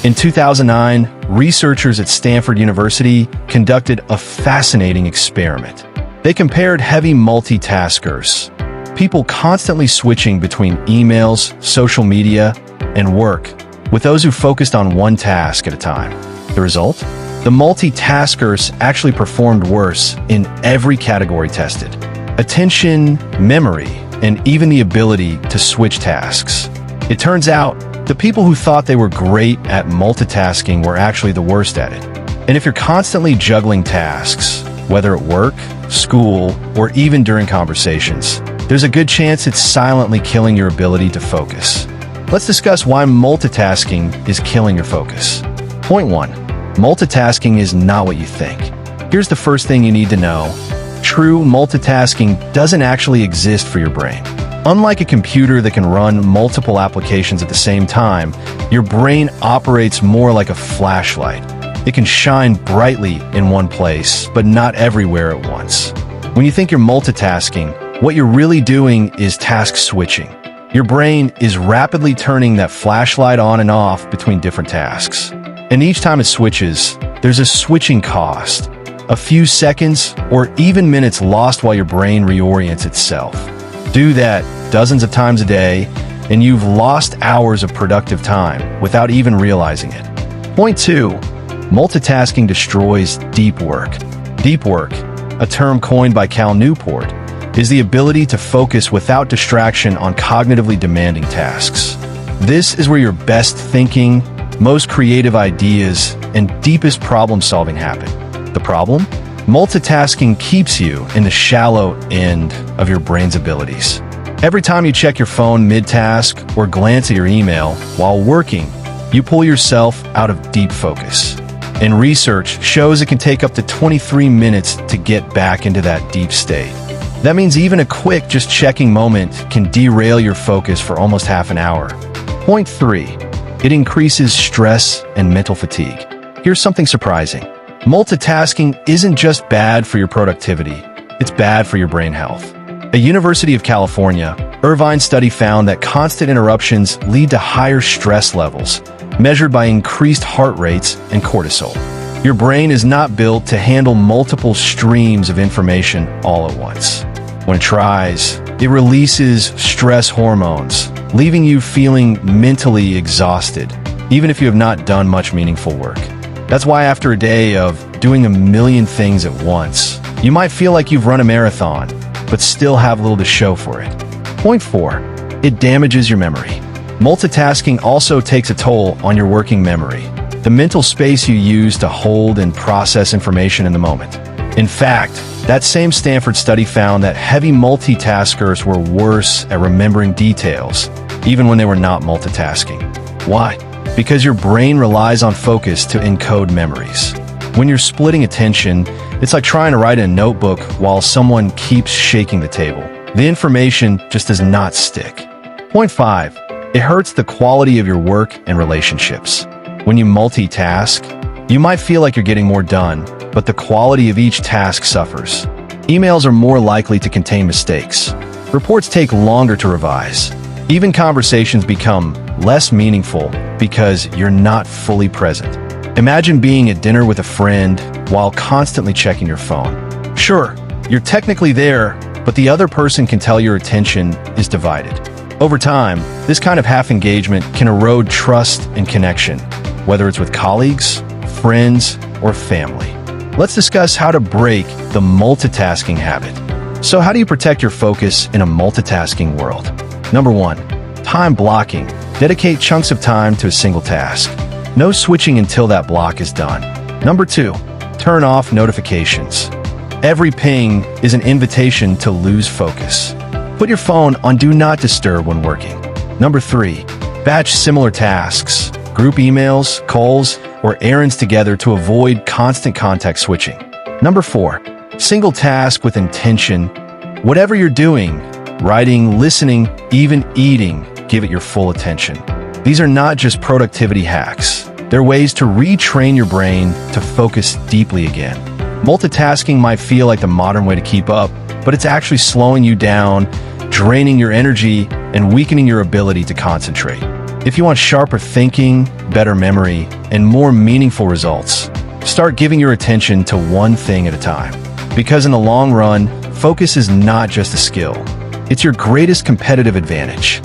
In 2009, researchers at Stanford University conducted a fascinating experiment. They compared heavy multitaskers, people constantly switching between emails, social media, and work, with those who focused on one task at a time. The result? The multitaskers actually performed worse in every category tested: attention, memory, and even the ability to switch tasks. It turns out, the people who thought they were great at multitasking were actually the worst at it. And if you're constantly juggling tasks, whether at work, school, or even during conversations, there's a good chance it's silently killing your ability to focus. Let's discuss why multitasking is killing your focus. Point 1. Multitasking is not what you think. Here's the first thing you need to know. True multitasking doesn't actually exist for your brain. Unlike a computer that can run multiple applications at the same time, your brain operates more like a flashlight. It can shine brightly in one place, but not everywhere at once. When you think you're multitasking, what you're really doing is task switching. Your brain is rapidly turning that flashlight on and off between different tasks. And each time it switches, there's a switching cost. A few seconds or even minutes lost while your brain reorients itself. Do that dozens of times a day, and you've lost hours of productive time without even realizing it. Point 2. Multitasking destroys deep work. Deep work, a term coined by Cal Newport, is the ability to focus without distraction on cognitively demanding tasks. This is where your best thinking, most creative ideas, and deepest problem-solving happen. The problem? Multitasking keeps you in the shallow end of your brain's abilities. Every time you check your phone mid-task or glance at your email while working, you pull yourself out of deep focus. And research shows it can take up to 23 minutes to get back into that deep state. That means even a quick just checking moment can derail your focus for almost half an hour. Point 3. It increases stress and mental fatigue. Here's something surprising. Multitasking isn't just bad for your productivity, it's bad for your brain health. A University of California, Irvine study found that constant interruptions lead to higher stress levels, measured by increased heart rates and cortisol. Your brain is not built to handle multiple streams of information all at once. When it tries, it releases stress hormones, leaving you feeling mentally exhausted, even if you have not done much meaningful work. That's why after a day of doing a million things at once, you might feel like you've run a marathon, but still have little to show for it. Point 4. It damages your memory. Multitasking also takes a toll on your working memory, the mental space you use to hold and process information in the moment. In fact, that same Stanford study found that heavy multitaskers were worse at remembering details, even when they were not multitasking. Why? Because your brain relies on focus to encode memories. When you're splitting attention, it's like trying to write in a notebook while someone keeps shaking the table. The information just does not stick. Point 5. It hurts the quality of your work and relationships. When you multitask, you might feel like you're getting more done, but the quality of each task suffers. Emails are more likely to contain mistakes. Reports take longer to revise. Even conversations become less meaningful because you're not fully present. Imagine being at dinner with a friend while constantly checking your phone. Sure, you're technically there, but the other person can tell your attention is divided. Over time, this kind of half-engagement can erode trust and connection, whether it's with colleagues, friends, or family. Let's discuss how to break the multitasking habit. So how do you protect your focus in a multitasking world? Number 1, time blocking. Dedicate chunks of time to a single task. No switching until that block is done. Number 2, turn off notifications. Every ping is an invitation to lose focus. Put your phone on Do Not Disturb when working. Number 3, batch similar tasks. Group emails, calls, or errands together to avoid constant context switching. Number 4, single task with intention. Whatever you're doing, writing, listening, even eating, give it your full attention. These are not just productivity hacks. They're ways to retrain your brain to focus deeply again. Multitasking might feel like the modern way to keep up, but it's actually slowing you down, draining your energy, and weakening your ability to concentrate. If you want sharper thinking, better memory, and more meaningful results, start giving your attention to one thing at a time. Because in the long run, focus is not just a skill. It's your greatest competitive advantage.